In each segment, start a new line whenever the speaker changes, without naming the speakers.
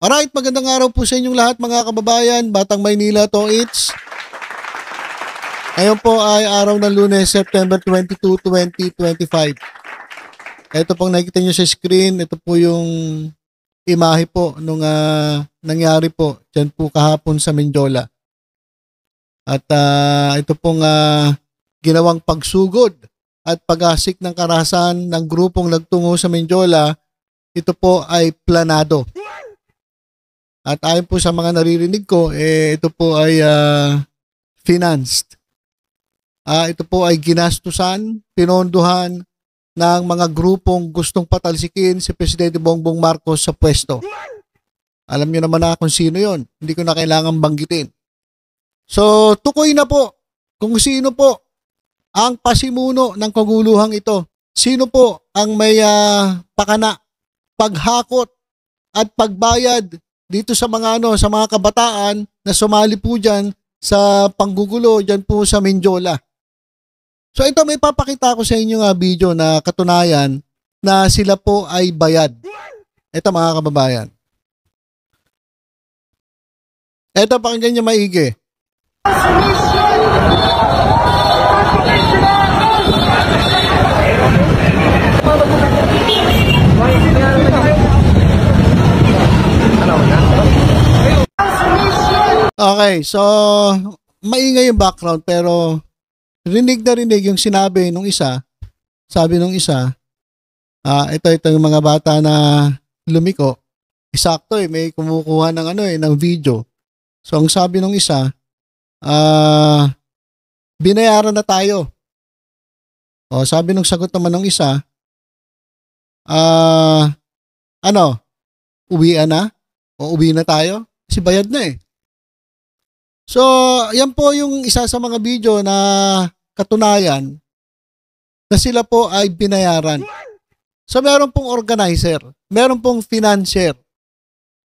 Alright, magandang araw po sa inyong lahat mga kababayan, Batang Maynila to it's. Ngayon po ay araw ng Lunes, September 22, 2025. Ito pong nakikita nyo sa screen, ito po yung imahe po nung nangyari po dyan po kahapon sa Mindiola. At ito pong ginawang pagsugod at pag-asik ng karahasan ng grupong nagtungo sa Mindiola, ito po ay planado. At ayon po sa mga naririnig ko, ito po ay financed. Ito po ay ginastusan, pinondohan ng mga grupong gustong patalsikin si Presidente Bongbong Marcos sa pwesto. Alam niyo naman na kung sino yon. Hindi ko na kailangan banggitin. So, tukoy na po kung sino po ang pasimuno ng kaguluhang ito. Sino po ang may pakana, paghakot at pagbayad dito sa mga sa mga kabataan na sumali po diyan sa panggugulo diyan po sa Mindiola. So ito may papakita ko sa inyo video na katunayan na sila po ay bayad. Ito mga kababayan. Ito pakinggan niyo maigi. Okay, so maingay yung background pero rinig na rinig yung sinabi nung isa. Sabi nung isa, ito yung mga bata na lumiko. Eksakto may kumukuha ng ng video. So ang sabi nung isa, binayaran na tayo. O sabi nung sagot naman nung isa, uwian na? O uwi na tayo? Kasi bayad na eh. So, yan po yung isa sa mga video na katunayan na sila po ay binayaran. So, meron pong organizer, meron pong financier,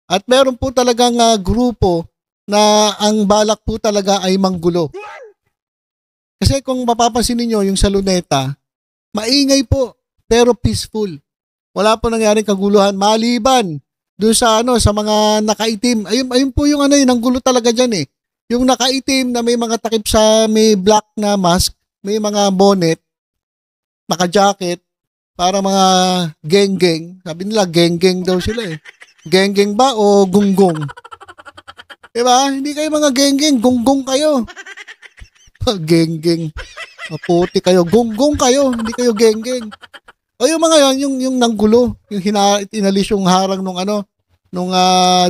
at meron po talagang grupo na ang balak po talaga ay manggulo. Kasi kung mapapansin niyo yung sa Luneta, maingay po, pero peaceful. Wala po nangyaring kaguluhan maliban doon sa sa mga nakaitim. Ayun po yung yung gulo talaga diyan eh. Yung nakaitim na may mga takip sa may black na mask, may mga bonnet, naka-jacket, para mga geng-geng. Sabi nila geng-geng daw sila eh. Geng-geng ba o gunggong? Diba? Hindi kayo mga geng-geng, gunggong kayo. Geng-geng. Maputi kayo, gunggong kayo, hindi kayo geng-geng. O yung mga yan, yung nanggulo, yung inalis yung harang nung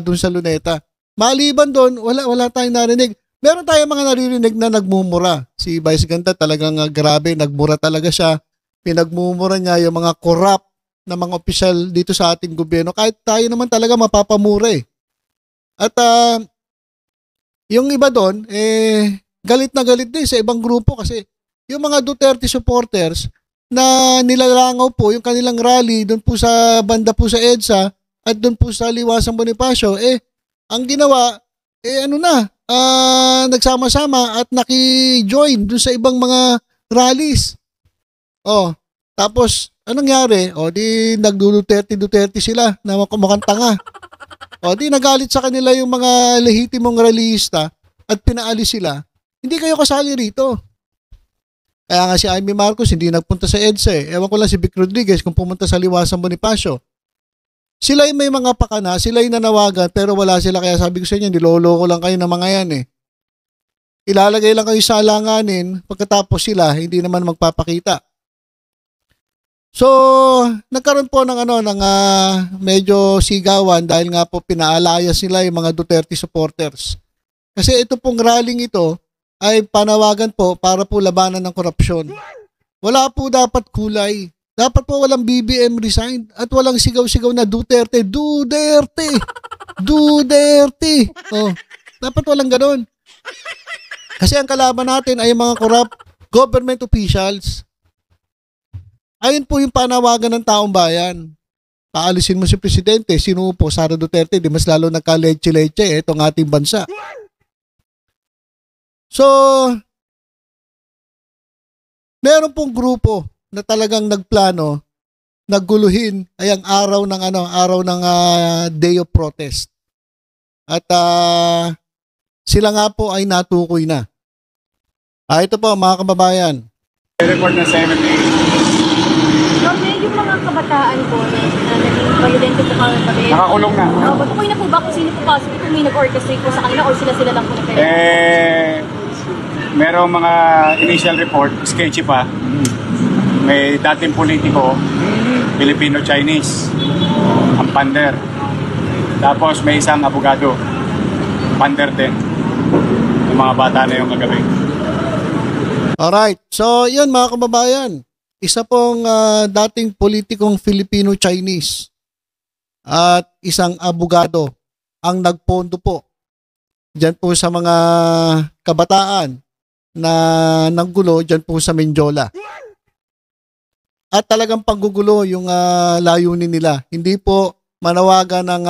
dun sa Luneta. Maliban doon, wala tayong narinig. Meron tayong mga naririnig na nagmumura. Si Vice Ganda talagang grabe, nagmura talaga siya. Pinagmumura niya yung mga corrupt na mga opisyal dito sa ating gobyerno. Kahit tayo naman talaga mapapamura eh. At yung iba doon, galit na galit din sa ibang grupo kasi yung mga Duterte supporters na nilalangaw po yung kanilang rally doon po sa banda po sa EDSA at doon po sa Liwasang Bonifacio, ang ginawa, nagsama-sama at naki-join dun sa ibang mga rallies. Tapos, anong nangyari? Di nagduduterte sila na mukhang tanga. Di nagalit sa kanila yung mga lehitimong rallyista at pinaalis sila. Hindi kayo kasali rito. Kaya nga si Amy Marcos hindi nagpunta sa EDSA. Ewan ko lang si Vic Rodriguez kung pumunta sa Liwasang Bonifacio. Sila yung may mga pakana, sila yung nanawagan pero wala sila. Kaya sabi ko sa inyo, niloloko lang kayo ng mga yan eh. Ilalagay lang kayo sa alanganin pagkatapos sila hindi naman magpapakita. So, nagkaroon po ng medyo sigawan dahil nga po pinaalayas sila yung mga Duterte supporters. Kasi ito pong rallying ito ay panawagan po para po labanan ng korupsyon. Wala po dapat kulay. Dapat po walang BBM resign at walang sigaw-sigaw na Duterte. Duterte! Duterte! Dapat walang ganon. Kasi ang kalaban natin ay mga corrupt government officials. Ayun po yung panawagan ng taong bayan. Paalisin mo si Presidente, sino po? Sara Duterte, di mas lalo nagka-leche-leche itong ating bansa. So, meron pong grupo na talagang nagplano, nagguluhin ay ang araw ng Day of Protest. At sila nga po ay natukoy na. Ito po mga kababayan.
Report na 78.
Norme, yung mga kabataan po na naging violente po kami pati.
Nakakulong na.
Matukoy na po ba kung sino po possibly kung may nag-orchestrate po sa kanila or sila lang po na pera?
Merong mga initial report, sketchy pa. May dating politiko, Filipino-Chinese, ang pander. Tapos may isang abogado, pander din. Yung mga bata na yung kagabi.
Alright, so yun mga kababayan. Isa pong dating politikong Filipino-Chinese at isang abogado ang nagpondo po dyan po sa mga kabataan na nanggulo dyan po sa Menjola. At talagang panggugulo yung layunin nila. Hindi po manawagan ng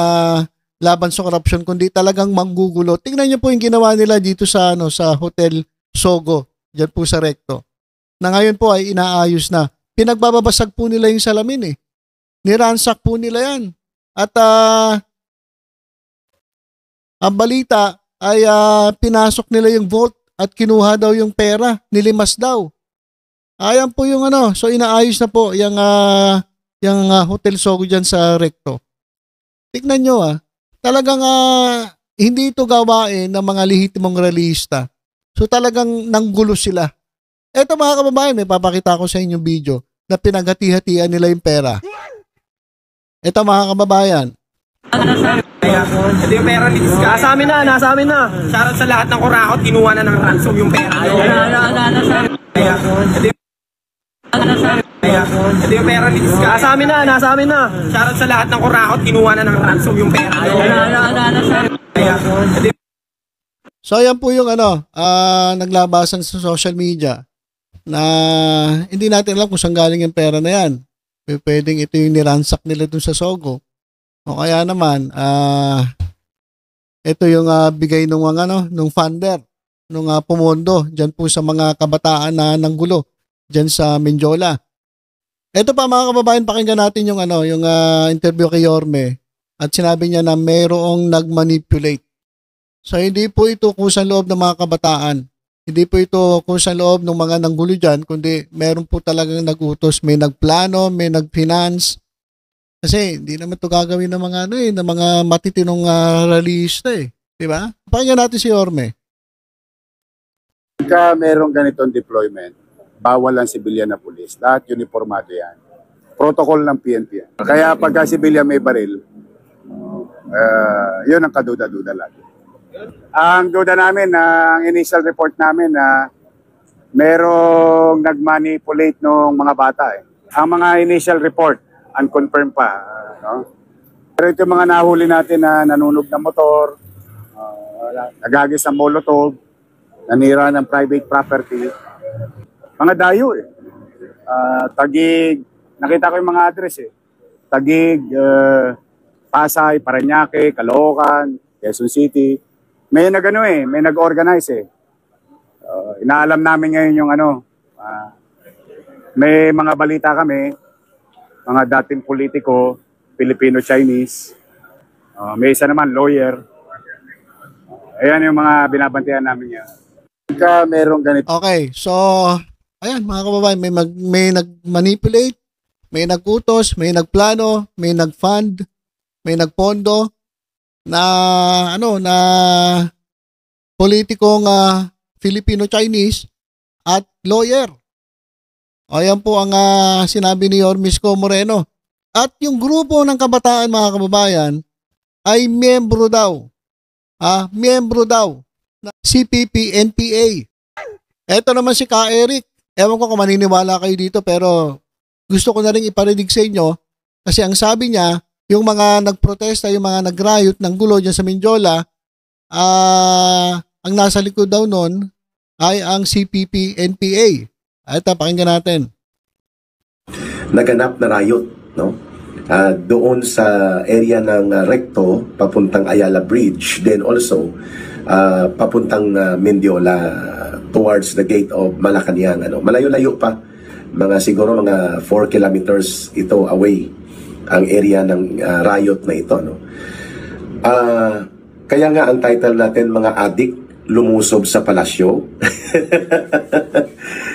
laban sa korupsyon, kundi talagang manggugulo. Tingnan niyo po yung ginawa nila dito sa sa Hotel Sogo, dyan po sa Recto. Na ngayon po ay inaayos na. Pinagbabasag po nila yung salamin eh. Niransak po nila yan. At ang balita ay pinasok nila yung vault at kinuha daw yung pera, nilimas daw. Ayan po yung so inaayos na po yung Hotel Sogo dyan sa Recto. Tignan nyo talagang hindi ito gawain ng mga lehitimong realista. So talagang nanggulo sila. Eto mga kababayan, may papakita ko sa inyong video na pinaghati-hatian nila yung pera. Eto mga kababayan.
Ito yung pera ni Disca. Nasa amin na. Shoutout sa lahat ng kurakot, kinuha na ng ransom yung pera. Ito yung pera ni Disca. Nasa amin na. Shoutout sa lahat ng kurakot, kinuha na ng ransom yung pera.
So yan po yung naglabasan sa social media na hindi natin alam kung saan galing yung pera na yan. Pwedeng ito yung niransak nila dun sa Sogo. O kaya naman, ito yung bigay nung funder, nung pumondo dyan po sa mga kabataan na nanggulo dyan sa Menjola. Ito pa mga kababayan, pakinggan natin yung interview kay Yorme at sinabi niya na mayroong nagmanipulate. So hindi po ito kusang loob ng mga kabataan. Hindi po ito kusang loob ng mga nanggulo dyan, kundi meron po talagang nagutos, may nagplano, may nagfinance. Kasi hindi naman ito gagawin ng mga ng mga matitinong realista eh. Di ba? Pakinggan natin si Yorme.
Pagka merong ganitong deployment, bawal ang civilian na pulis. Lahat uniformado yan. Protocol ng PNP yan. Kaya pagka civilian may baril, yun ang kaduda-duda lagi. Ang duda namin, ang initial report namin na merong nagmanipulate ng mga bata. Ang mga initial report, unconfirmed pa. Pero ito yung mga nahuli natin na nanunog ng motor, nagagis ng molotov, nanira ng private property. Mga dayo Taguig, nakita ko yung mga address Taguig, Pasay, Parañaque, Caloocan, Quezon City. May may nag-organize inaalam namin ngayon yung may mga balita kami, mga dating politiko, Filipino-Chinese. May isa naman, lawyer. Ayan yung mga binabantayan namin yan. Pagka merong ganito.
Okay, so ayan mga kababayan, may nag-manipulate, may nagutos, may nagplano, may nag-fund, may nagpondo na na politikong Filipino-Chinese at lawyer. Ayan po ang sinabi ni Yormisco Moreno. At yung grupo ng kabataan mga kababayan ay miyembro daw ng CPP-NPA. Eto naman si Ka Eric. Ewan ko kung maniniwala kayo dito pero gusto ko na rin iparinig sa inyo kasi ang sabi niya, yung mga nagprotesta, yung mga nag-riot ng gulo dyan sa Menjola, ang nasa likod daw nun ay ang CPP-NPA. Ito, pakinggan natin.
Naganap na riot, no? Doon sa area ng Recto, papuntang Ayala Bridge, then also papuntang Mendiola towards the gate of Malacanang. Malayo-layo pa, siguro mga 4 kilometers ito away ang area ng riot na ito. Kaya nga ang title natin, mga adik lumusob sa palasyo.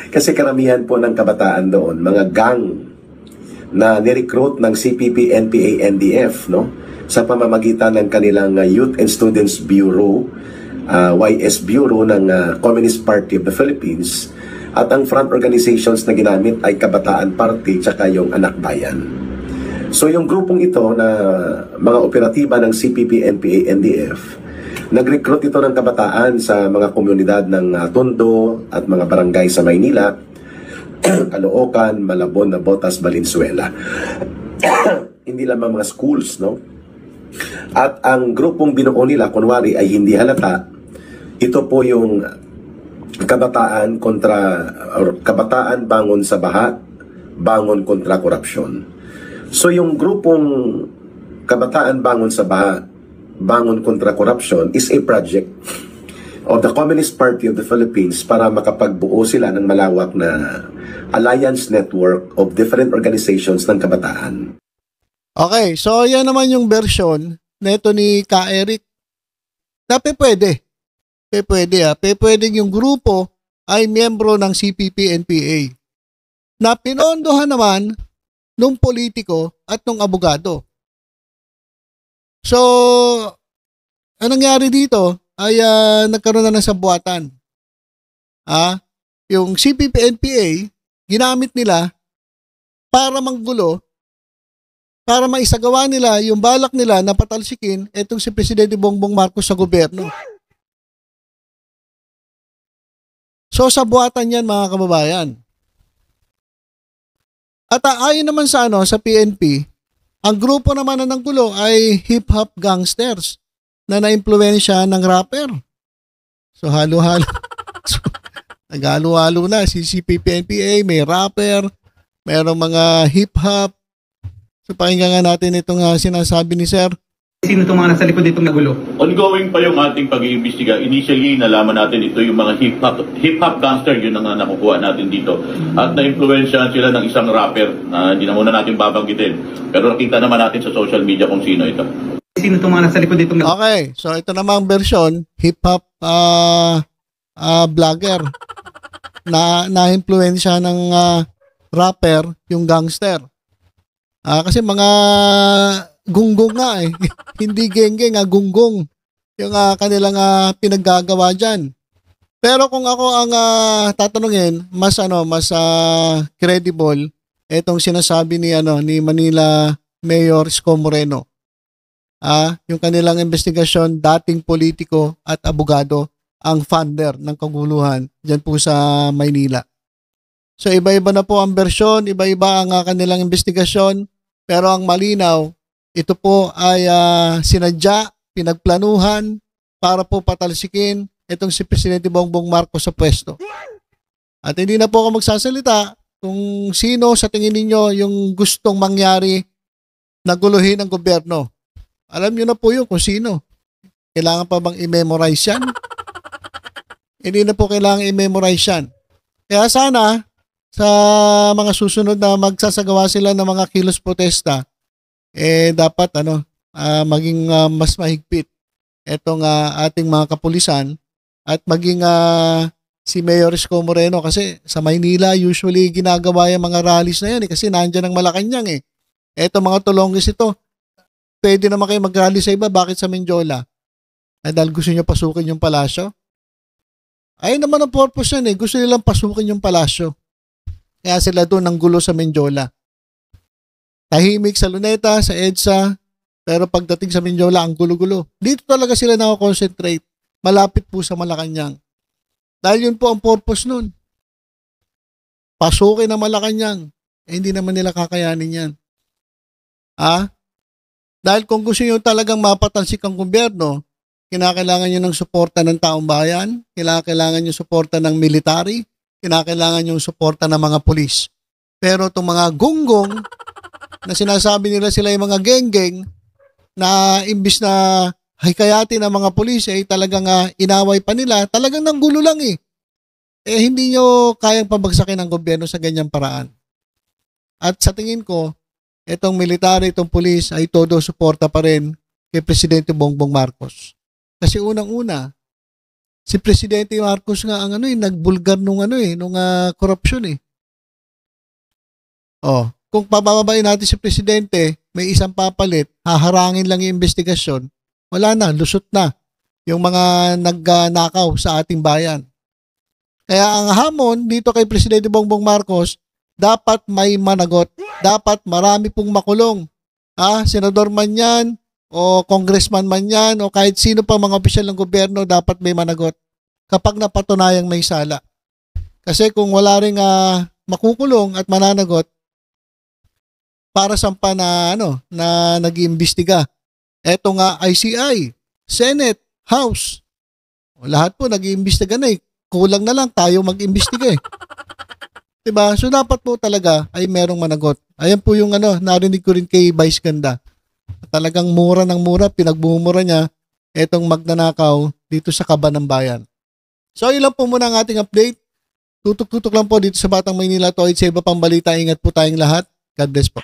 Kasi karamihan po ng kabataan doon, mga gang na nirecruit ng CPP, NPA, NDF, no? Sa pamamagitan ng kanilang Youth and Students Bureau, YS Bureau ng Communist Party of the Philippines, at ang front organizations na ginamit ay Kabataan Party tsaka yung Anak Bayan. So yung grupong ito na mga operatiba ng CPP, NPA, NDF, nag-recruit ito ng kabataan sa mga komunidad ng Tondo at mga barangay sa Maynila, Caloocan, Malabon, Nabotas, Valenzuela. Hindi lamang mga schools, no? At ang grupong binuo nila, kunwari ay hindi halata, ito po yung kabataan bangon sa baha, bangon kontra korupsyon. So yung grupong kabataan bangon sa baha, bangon kontra korupsyon is a project of the Communist Party of the Philippines para makapagbuo sila ng malawak na alliance network of different organizations ng kabataan.
Okay, so yan naman yung version neto ni Ka Eric. Pwede yung grupo ay miyembro ng CPP-NPA na pinondohan naman nung politiko at nung abogado. So, anong nangyari dito ay nagkaroon na ng sabuatan. Yung CPP-NPA, ginamit nila para manggulo, para maisagawa nila yung balak nila na patalsikin itong si Presidente Bongbong Marcos sa gobyerno. So, sabuatan yan mga kababayan. At ayon naman sa PNP, ang grupo naman na nanggulo ay hip-hop gangsters na na-impluwensya ng rapper. So, halo-halo. So, naghalo-halo na. Si CPP-NPA, may rapper, mayroong mga hip-hop. So, pakinggan nga natin itong sinasabi ni Sir.
Sino itong mga nasa likod itong nagulo?
Ongoing pa yung ating pag-iimbestiga. Initially, nalaman natin ito yung mga hip-hop gangster, yun ang nakukuha natin dito. At na-influensyahan sila ng isang rapper na hindi na muna natin babanggitin. Pero nakita naman natin sa social media kung sino ito.
Sino itong mga nasa likod itong nagulo?
Okay, so ito namang version, hip-hop vlogger na-influensya ng rapper, yung gangster. Kasi mga gunggong nga hindi geng-geng, gunggong yung kanilang pinaggagawa dyan. Pero kung ako ang tatanungin, mas credible itong sinasabi ni Manila Mayor Isko Moreno. Yung kanilang investigasyon, dating politiko at abogado ang funder ng kaguluhan dyan po sa Maynila. So iba-iba na po ang bersyon, iba-iba ang kanilang investigasyon, pero ang malinaw, ito po ay sinadya, pinagplanuhan para po patalsikin itong si Presidente Bongbong Marcos sa pwesto. At hindi na po ako magsasalita kung sino sa tingin ninyo yung gustong mangyari na guluhin ang gobyerno. Alam nyo na po yun kung sino. Kailangan pa bang i-memorize yan? Hindi na po kailangan i-memorize yan. Kaya sana sa mga susunod na magsasagawa sila ng mga kilos protesta, dapat maging mas mahigpit itong ating mga kapulisan at maging si Mayor Isko Moreno, kasi sa Maynila usually ginagawa yung mga rallies na yan kasi nandiyan ang Malacanang Eto mga tulonggis ito, pwede naman kayo mag-rally sa iba, bakit sa Menjola? Dahil gusto nyo pasukin yung palasyo? Ayun naman ang purpose yan gusto nilang pasukin yung palasyo. Kaya sila doon ang gulo sa Menjola. Tahimik sa Luneta, sa EDSA, pero pagdating sa Menjola, ang gulo-gulo. Dito talaga sila nakakonsentrate. Malapit po sa Malacanang. Dahil yun po ang purpose nun. Pasukin ang Malacanang. Hindi naman nila kakayanin yan. Dahil kung gusto nyo talagang mapatalsik ang gobyerno, kinakailangan nyo ng suporta ng taong bayan, kinakailangan nyo suporta ng military, kinakailangan nyo suporta ng mga pulis. Pero itong mga gunggong, na sinasabi nila sila yung mga geng-geng na imbis na hikayatin ng mga pulis talagang inaway pa nila, talagang nanggulo lang hindi nyo kayang pabagsakin ang gobyerno sa ganyang paraan. At sa tingin ko, itong military, itong pulis ay todo suporta pa rin kay Presidente Bongbong Marcos. Kasi unang-una, si Presidente Marcos nga ang nagbulgar nung korupsyon eh. Oh, kung pababain natin si Presidente, may isang papalit, haharangin lang yung investigasyon, wala na, lusot na yung mga nagnakaw sa ating bayan. Kaya ang hamon dito kay Presidente Bongbong Marcos, dapat may managot. Dapat marami pong makulong. Senador man yan, o congressman man yan, o kahit sino pa mga opisyal ng gobyerno, dapat may managot. Kapag napatunayang may sala. Kasi kung wala ring makukulong at mananagot, para sampa na nag-iimbestiga. Eto nga ICI, Senate, House. O, lahat po nag-iimbestiga na eh. Kulang na lang tayo mag-imbestiga eh. Diba? So dapat po talaga ay merong managot. Ayan po yung narinig ko rin kay Vice Ganda. Talagang mura ng mura, pinagbumura niya etong magnanakaw dito sa Kaba ng Bayan. So yun lang po muna ang ating update. Tutok-tutok lang po dito sa Batang Maynila. Sa iba pang balita, ingat po tayong lahat. God bless po.